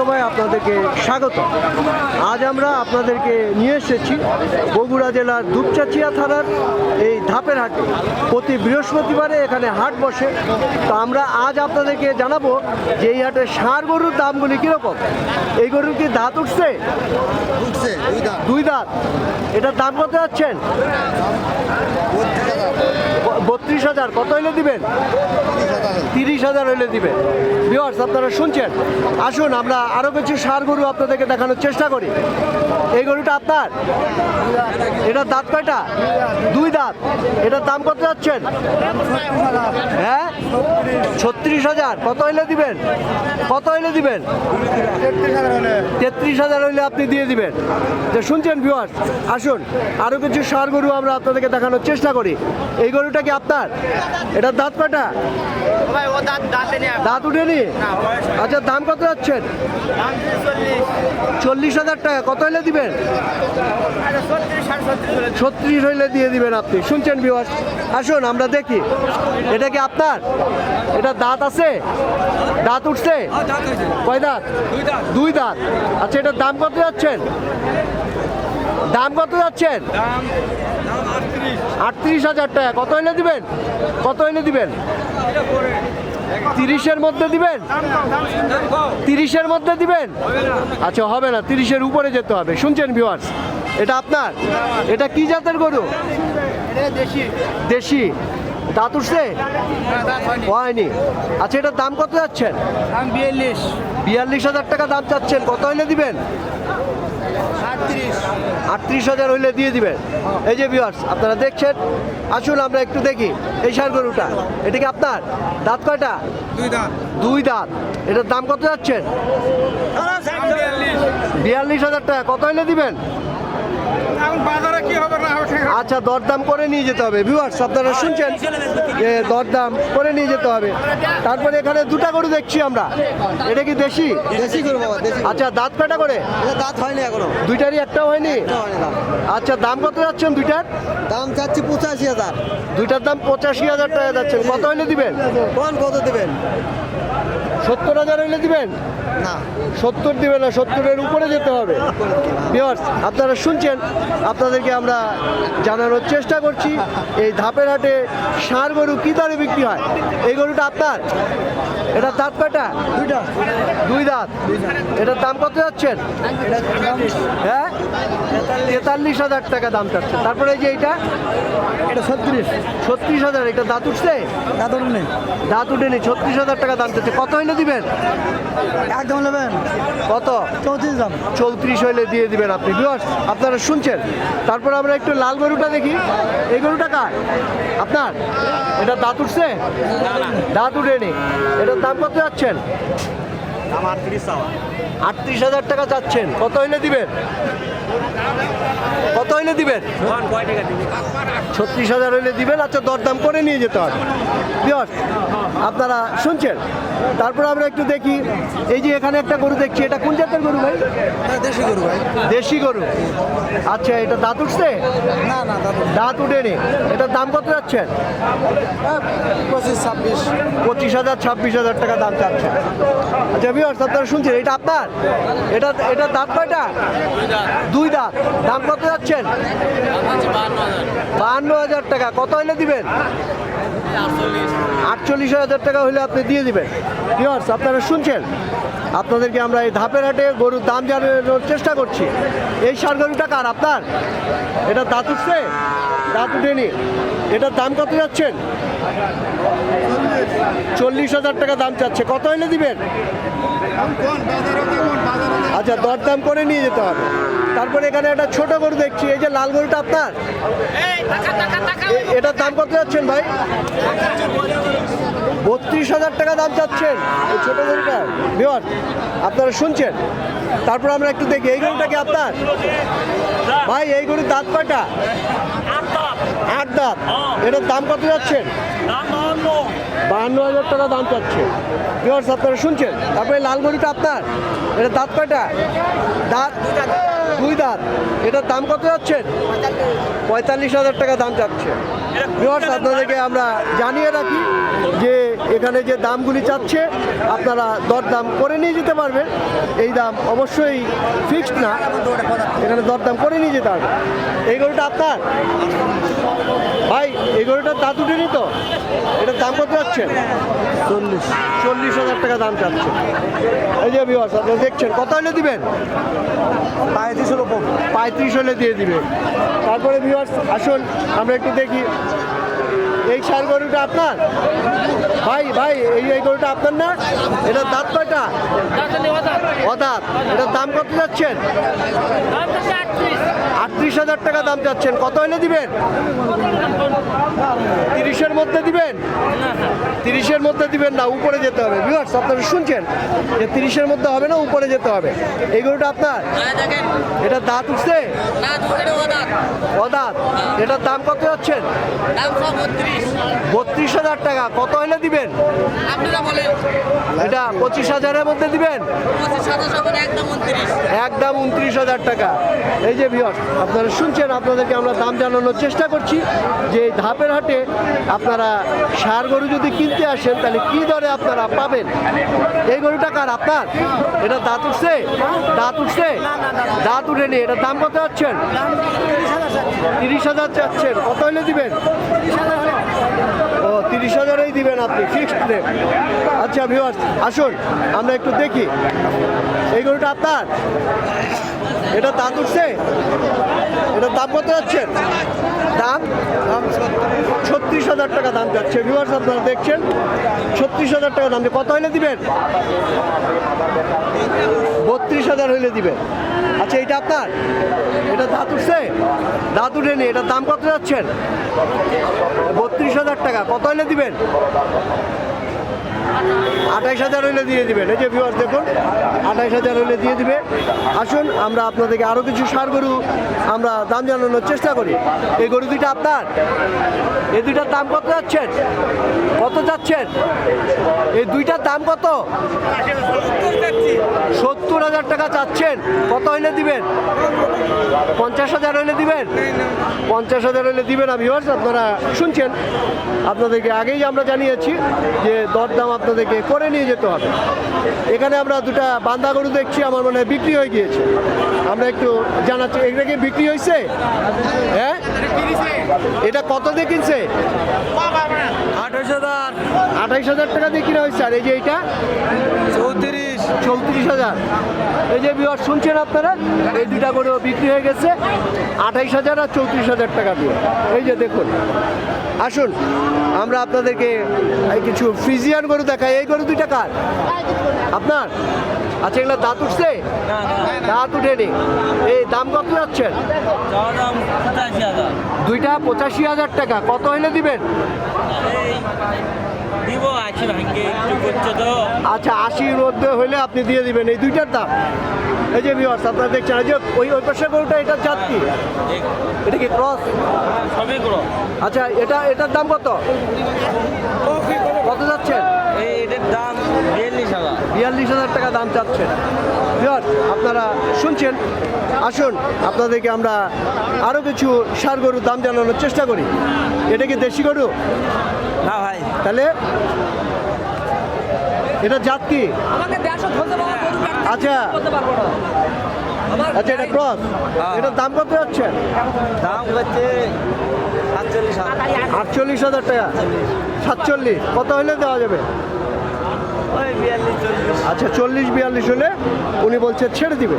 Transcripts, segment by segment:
ভাই আপনাদেরকে স্বাগত। আজ আমরা আপনাদেরকে নিয়ে এসেছি বগুড়া জেলার দুপচাচিয়া থানার এই ধাপের হাটে। প্রতি বৃহস্পতিবারে এখানে হাট বসে। তো আমরা আজ আপনাদেরকে জানাবো যে এই হাটে ষাঁড় গরুর দামগুলি কীরকম। এই গরুর কি দাঁত উঠছে? দুই দাঁত। এটার দাম কত যাচ্ছেন? 32,000। কত হইলে দিবেন? 30,000 হইলে দিবেন। ভিউয়ার্স, আপনারা শুনছেন। আসুন আমরা আরও কিছু ষাঁড় গরু আপনাদেরকে দেখানোর চেষ্টা করি। এই গরুটা আপনার? এটার দাঁত কয়টা? দুই দাঁত। এটার দাম কত যাচ্ছেন? হ্যাঁ, 36,000। কত হইলে দিবেন? কত হইলে দিবেন? 33,000 হইলে আপনি দিয়ে দিবেন। যে শুনছেন ভিউয়ার্স, আসুন আরও কিছু ষাঁড় গরু আমরা আপনাদেরকে দেখানোর চেষ্টা করি। এই গরুটা কি আপনার? এটার দাঁত কয়টা? দাঁত উঠেনি? আচ্ছা, দাম কত যাচ্ছেন? 40,000 টাকা। কত হইলে দিবেন? 36 হইলে দিয়ে দিবেন আপনি। শুনছেন ভিউয়ার্স, আসুন আমরা দেখি এটা কি আপনার? এটা দাঁত আছে? দাঁত উঠছে? কয় দাঁত? দুই দাঁত। আচ্ছা, এটার দাম কত যাচ্ছেন? দাম কত যাচ্ছেন? 38,000 টাকা। কত হইলে দিবেন? কত হইলে দিবেন? 30-এর মধ্যে দিবেন? 30-এর মধ্যে দিবেন? আচ্ছা, হবে না, 30-এর উপরে যেতে হবে। শুনছেন ভিউয়ার্স, এটা আপনার? এটা কি জাতের গরু? দেশি। দাঁত উঠছে? হয়নি। আচ্ছা, এটার দাম কত যাচ্ছেন? 42,000 টাকা দাম চাচ্ছেন। কত হইলে দিবেন? 38,000 হইলে দিয়ে দিবেন। এই যে ভিউয়ার্স, আপনারা দেখছেন। আসুন আমরা একটু দেখি এই ষাঁড় গরুটা। এটা কি আপনার? দাঁত কয়টা? দুই দাঁত। এটার দাম কত যাচ্ছেন? 42,000 টাকা। কত হইলে দিবেন? আচ্ছা, দরদাম করে নিয়ে যেতে হবে। ভিউয়ার্স, আপনারা শুনছেন যে দরদাম করে নিয়ে যেতে হবে। তারপরে এখানে দুটা গরু দেখছি আমরা। এটা কি দেশি? দেশি গরু বাবা, দেশি। আচ্ছা, দাঁত কয়টা করে? দাঁত হয়নি এখনো। দুইটারই একটাও হয়নি? আচ্ছা, দাম কত যাচ্ছেন দুইটার? দাম চাচ্ছি 85,000। দুইটার দাম 85,000 টাকা যাচ্ছেন। কত হইলে দিবেন? কোন কত দেবেন? 70,000 হইলে দিবেন? না, 70 দিবেন না, 70-এর উপরে যেতে হবে। ভিউয়ার্স, আপনারা শুনছেন, আপনাদেরকে আমরা জানানোর চেষ্টা করছি এই ধাপের হাটে ষাঁড় গরু কী দরে বিক্রি হয়। এই গরুটা আপনার? এটার দাঁত কয়টা? দুই দাঁত। এটার দাম কত যাচ্ছেন? হ্যাঁ, 43,000 টাকা দাম চাচ্ছেন। তারপরে এই যে এইটা? এটা 36,000। এটা দাঁত উঠছে? দাঁত নেই। দাঁত উঠেনি। 36,000 টাকা দাম চাচ্ছে। কত হইলে দিবেন? একদম নেবেন কত? 34 দাম। 34 হইলে দিয়ে দিবেন আপনি। ভিউয়ার্স, আপনারা শুনছেন। তারপর আমরা একটু লাল গরুটা দেখি। এই গরুটা কার? আপনার? এটা দাঁত উঠছে? দাঁত উঠেনি। এটার দাম কত যাচ্ছেন? 38,000 টাকা যাচ্ছেন। কত হইলে দিবেন? কত হইলে দিবেন? 36,000 হইলে দিবেন। আচ্ছা, দরদাম করে নিয়ে যেতে হবে। ভিউয়ার্স, আপনারা শুনছেন। তারপর আমরা একটু দেখি এই যে এখানে একটা গরু দেখছি। এটা কোন জাতের গরু ভাই? দেশি গরু ভাই। দেশি গরু। আচ্ছা, এটা দাঁত উঠছে? না না, দাঁত উঠেনি। এটার দাম কত যাচ্ছেন? 25-26। 25,000 26,000 টাকা দাম চাচ্ছেন। আচ্ছা ভিউয়ার্স, আপনারা শুনছেন, এটা আপনার? এটা দাঁত কয়টা? দুই দাঁত। দাম কত যাচ্ছেন? 52,000 টাকা। কত হইলে দিবেন? 48,000 টাকা হইলে আপনি দিয়ে দিবেন। ভিউয়ার্স, আপনারা শুনছেন, আপনাদেরকে আমরা এই ধাপের হাটে গরুর দাম জানানোর চেষ্টা করছি। এই ষাঁড় গরুটা কার? আপনার? এটা দাঁত উঠছে? দাঁত উঠেনি। এটার দাম কত যাচ্ছেন? 40,000 টাকা দাম চাচ্ছে। কত হইলে দিবেন? আচ্ছা, দরদাম করে নিয়ে যেতে হবে। তারপরে এখানে একটা ছোট গরু দেখছি। এই যে লাল গরুটা আপনার? এটার দাম কত যাচ্ছেন ভাই? 32,000 টাকা দাম চাচ্ছেন এই ছোট গরুটা। ভিউয়ার্স, আপনারা শুনছেন। তারপর আমরা একটু দেখি এই গরুটা কি আপনার? ভাই, এই গরুর দাঁত কয়টা? 8 দাঁত। এটার দাম কত যাচ্ছেন? 52,000 টাকা দাম চাচ্ছে। ভিউয়ার্স, আপনারা শুনছেন। তারপরে লাল গরুটা আপনার? এটা দাঁত কয়টা? দাঁত দুই দাঁত। এটার দাম কত যাচ্ছেন? 45,000 টাকা দাম চাচ্ছে। ভিউয়ার্স, আপনাদেরকে আমরা জানিয়ে রাখি যে এখানে যে দামগুলি চাচ্ছে আপনারা দরদাম করে নিয়ে যেতে পারবেন। এই দাম অবশ্যই ফিক্সড না, এখানে দরদাম করে নিয়ে যেতে হবে। এই গরুটা আপনার ভাই, এই গরুটার দাঁত উঠেনি তো? এটার দাম কত যাচ্ছেন? 40,000 টাকা দাম চাচ্ছে। এই যে ভিউয়ার্স আপনারা দেখছেন, কত হলে দিবেন? 35 হলে দিয়ে দিবেন। তারপরে ভিউয়ার্স আসুন আমরা একটু দেখি, এই ষাঁড় গরুটা আপনার ভাই? ভাই এই গরুটা আপনার না? এটার দাঁত কয়টা? অদাঁত। এটার দাম কত যাচ্ছেন? 38,000 টাকা দাম চাচ্ছেন। কত হলে দিবেন? 30-এর মধ্যে দিবেন? 30-এর মধ্যে দিবেন না, উপরে যেতে হবে। ভিউয়ার্স আপনারা শুনছেন যে 30-এর মধ্যে হবে না, উপরে যেতে হবে। এই গরুটা আপনার? এটার দাঁত উঠছে? অদাঁত। এটার দাম কত যাচ্ছেন? 32,000 টাকা। কত হলে দিবেন? এটা 25,000-এর মধ্যে দিবেন? একদম 29,000 টাকা। এই যে ভিউয়ার্স আপনারা শুনছেন, আপনাদেরকে আমরা দাম জানানোর চেষ্টা করছি যে এই ধাপের হাটে আপনারা ষাঁড় গরু যদি কিনতে আসেন তাহলে কি দরে আপনারা পাবেন। এই গরুটা কার? আপনার? এটা দাঁত উঠছে? দাঁত উঠছে? দাঁত উঠেনি। এটার দাম কত যাচ্ছেন? 30,000 চাচ্ছেন। কত হলে দিবেন? ও 30,000-এই দিবেন আপনি, ফিক্সড রেট। আচ্ছা ভিউয়ার্স আসুন আমরা একটু দেখি, এই গরুটা আপনার? এটা দাঁত উঠছে? এটার দাম কত যাচ্ছেন? দাম 36,000 টাকা দাম যাচ্ছে। ভিউয়ার্স আপনারা দেখছেন 36,000 টাকা দাম। কত হলে দিবেন? 32,000 হলে দিবেন। আচ্ছা এটা আপনার? এটা দাঁত উঠছে? দাঁত উঠেনি। এটার দাম কত যাচ্ছেন? 32,000 টাকা। কত হলে দিবেন? 28,000 হলে দিয়ে দিবেন। এই যে ভিউয়ার্স দেখুন 28,000 হলে দিয়ে দিবে। আসুন আমরা আপনাদেরকে আরও কিছু ষাঁড় গরু আমরা দাম জানানোর চেষ্টা করি। এই গরু দুইটা আপনার? এই দুইটার দাম কত যাচ্ছেন? কত যাচ্ছেন? এই দুইটার দাম কত? 70,000 টাকা চাচ্ছেন। কত হলে দিবেন? 50,000 হলে দিবেন? 50,000 হলে দিবে না। ভিউয়ার্স আপনারা শুনছেন, আপনাদেরকে আগেই আমরা জানিয়েছি যে দরদাম আপনাদেরকে করে নিয়ে যেতে হবে। এখানে আমরা দুটা বান্দা গরু দেখছি, আমার মনে হয় বিক্রি হয়ে গিয়েছে। আমরা একটু জানাচ্ছি, এগুলো কি বিক্রি হয়েছে? হ্যাঁ, এটা কত দিয়ে কিনছে? 28,000 টাকা দিয়ে কিনা হয়েছে। আর এই যে এইটা 34,000। এই যে বিহার শুনছেন আপনারা, এই দুটা গরু বিক্রি হয়ে গেছে 28,000 আর 34,000 টাকা দিয়ে। এই যে দেখুন, আসুন আমরা আপনাদেরকে এই কিছু ফ্রিজিয়ান গরু দেখাই। এই গরু দুইটা কার? আপনার? আচ্ছা এগুলো দাঁত উঠছে? দাঁত উঠেনি। এই দাম কত যাচ্ছেন? দুইটা 85,000 টাকা। কত হলে দিবেন? আচ্ছা 80-র মধ্যে হলে আপনি দিয়ে দিবেন এই দুইটার দাম। এই যে ভিউয়ার্স আপনারা দেখছেন, এই যে ওই পাশের গরুটা, এটার জাত কি? এটা কি ক্রস? আচ্ছা এটার দাম কত? কত যাচ্ছেন? এটার দাম 42,000। 42,000 টাকা দাম চাচ্ছেন। ভিউয়ার্স আপনারা শুনছেন, আসুন আপনাদেরকে আমরা আরও কিছু ষাঁড় গরুর দাম জানানোর চেষ্টা করি। এটা কি দেশি গরু? না ভাই, তাহলে এটা জাত কি? আচ্ছা আচ্ছা এটা ক্রস। এটার দাম কত যাচ্ছে? দাম হচ্ছে 48,000 টাকা। 47। কত হলে দেওয়া যাবে? ওই 42-40। আচ্ছা 40-42 হলে উনি বলছে ছেড়ে দিবে।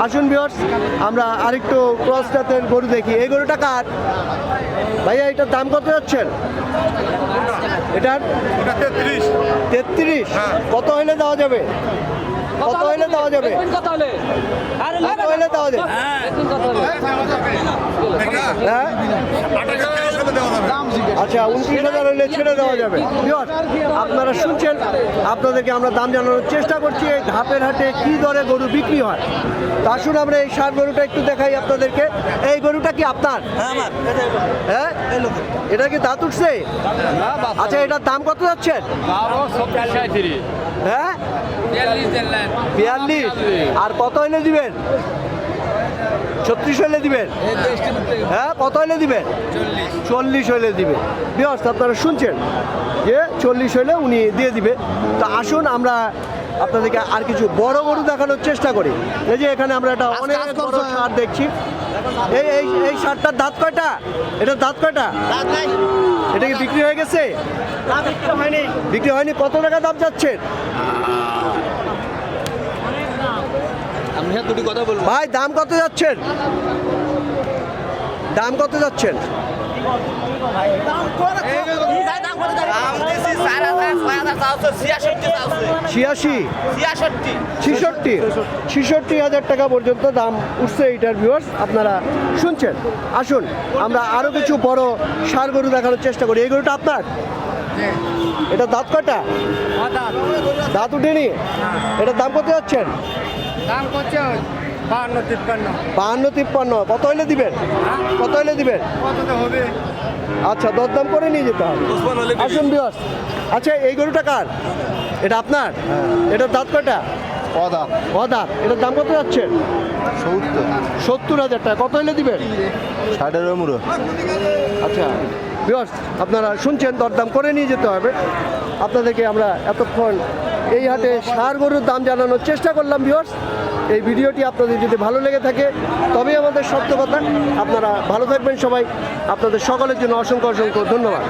আসুন ভিউয়ার্স আমরা আরেকটু ক্রস জাতের গরু দেখি। এই গরুটা কার ভাইয়া? এটার দাম কত যাচ্ছেন? এটার 33। কত হলে দেওয়া যাবে? কত হলে দেওয়া যাবে? কত হলে দেওয়া যাবে? হ্যাঁ আচ্ছা 29,000 হলে ছেড়ে দেওয়া যাবে। আপনারা শুনছেন, আপনাদেরকে আমরা দাম জানানোর চেষ্টা করছি এই ধাপের হাটে কি দরে গরু বিক্রি হয়। তা আসুন আমরা এই ষাঁড় গরুটা একটু দেখাই আপনাদেরকে। এই গরুটা কি আপনার? হ্যাঁ, এটা কি দাঁত উঠছে? আচ্ছা এটার দাম কত যাচ্ছেন? হ্যাঁ 42। আর কত হলে দিবেন? 36 হলে দিবেন? হ্যাঁ, কত হলে দিবেন? 40 হলে দিবে। ভিউয়ার্স, আপনারা শুনছেন যে 40 হলে উনি দিয়ে দিবে। তো আসুন আমরা আপনাদেরকে আর কিছু বড় গরু দেখানোর চেষ্টা করি। এই যে এখানে আমরা একটা অনেক বড় ষাঁড় দেখছি। এই এই এই ষাঁড়টার দাঁত কয়টা? এটার দাঁত কয়টা? এটা কি বিক্রি হয়ে গেছে? বিক্রি হয়নি। কত টাকা দাম যাচ্ছেন ভাই? দাম কত যাচ্ছেন? দাম কত যাচ্ছেন? ছিয়াশি, 66,000 টাকা পর্যন্ত দাম উঠছে এইটার। ভিউয়ার্স, আপনারা শুনছেন। আসুন আমরা আরো কিছু বড় ষাঁড় গরু দেখানোর চেষ্টা করি। এই গরুটা আপনার? এটা দাঁত কয়টা? দাঁত উঠেনি। এটার দাম কত যাচ্ছেন? দাম করছে 52-53। কত হইলে দিবেন? কত হইলে দিবেন? হবে আচ্ছা, দরদাম করে নিয়ে যেতে হবে। আসুন ভিউয়ার্স। আচ্ছা, এই গরুটা কার? এটা আপনার? এটার দাঁত কয়টা? দাঁত। এটার দাম কত যাচ্ছেন? 70,000 টাকা। কত হইলে দিবেন? আচ্ছা ভিউয়ার্স, আপনারা শুনছেন, দরদাম করে নিয়ে যেতে হবে। আপনাদেরকে আমরা এতক্ষণ এই হাটে ষাঁড় গরুর দাম জানানোর চেষ্টা করলাম। ভিউয়ার্স, এই ভিডিওটি আপনাদের যদি ভালো লেগে থাকে তবেই আমাদের সত্য কথা। আপনারা ভালো থাকবেন সবাই। আপনাদের সকলের জন্য অসংখ্য অসংখ্য ধন্যবাদ।